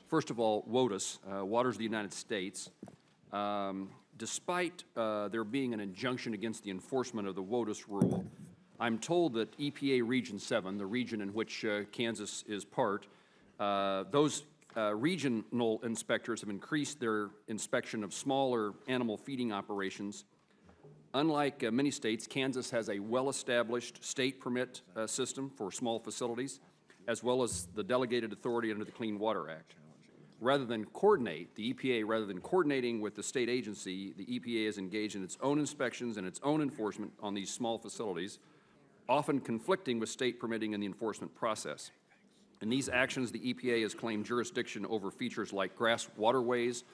First of all, WOTUS, Waters of the United States. Despite there being an injunction against the enforcement of the WOTUS rule, I'm told that EPA Region 7, the region in which Kansas is part, those regional inspectors have increased their inspection of smaller animal feeding operations. Unlike many states, Kansas has a well-established state permit system for small facilities, as well as the delegated authority under the Clean Water Act. Rather than coordinate, the EPA, rather than coordinating with the state agency, the EPA is engaged in its own inspections and its own enforcement on these small facilities, often conflicting with state permitting in the enforcement process. In these actions, the EPA has claimed jurisdiction over features like grass waterways,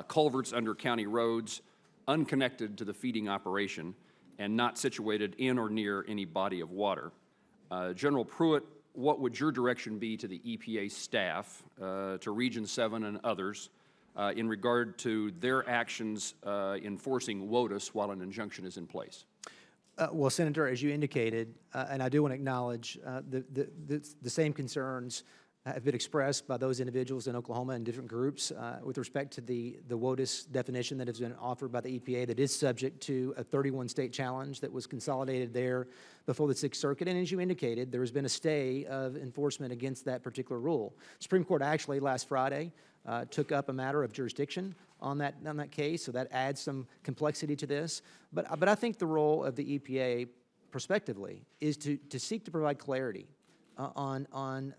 culverts under county roads, unconnected to the feeding operation, and not situated in or near any body of water. General Pruitt, what would your direction be to the EPA staff, to Region 7 and others, in regard to their actions enforcing WOTUS while an injunction is in place? Well, Senator, as you indicated, and I do want to acknowledge the same concerns have been expressed by those individuals in Oklahoma and different groups with respect to the WOTUS definition that has been offered by the EPA that is subject to a 31-state challenge that was consolidated there before the Sixth Circuit. And as you indicated, there has been a stay of enforcement against that particular rule. The Supreme Court actually last Friday took up a matter of jurisdiction on that case, so that adds some complexity to this. But I think the role of the EPA prospectively is to seek to provide clarity on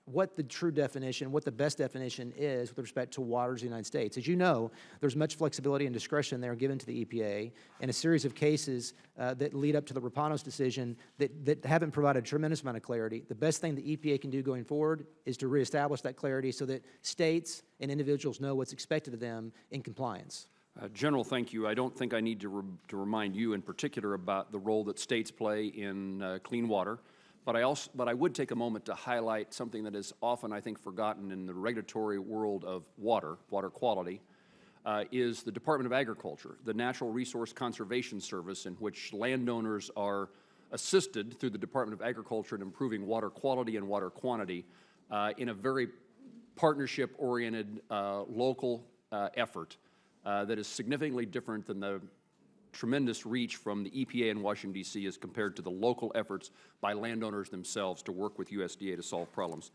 what the true definition, what the best definition is with respect to waters of the United States. As you know, there's much flexibility and discretion there given to the EPA in a series of cases that lead up to the Rapanos decision that haven't provided a tremendous amount of clarity. The best thing the EPA can do going forward is to reestablish that clarity so that states and individuals know what's expected of them in compliance. General, thank you. I don't think I need to remind you in particular about the role that states play in clean water. But I would take a moment to highlight something that is often, I think, forgotten in the regulatory world of water quality, is the Department of Agriculture, the Natural Resource Conservation Service, in which landowners are assisted through the Department of Agriculture in improving water quality and water quantity in a very partnership-oriented local effort that is significantly different than the tremendous reach from the EPA in Washington, D.C. as compared to the local efforts by landowners themselves to work with USDA to solve problems.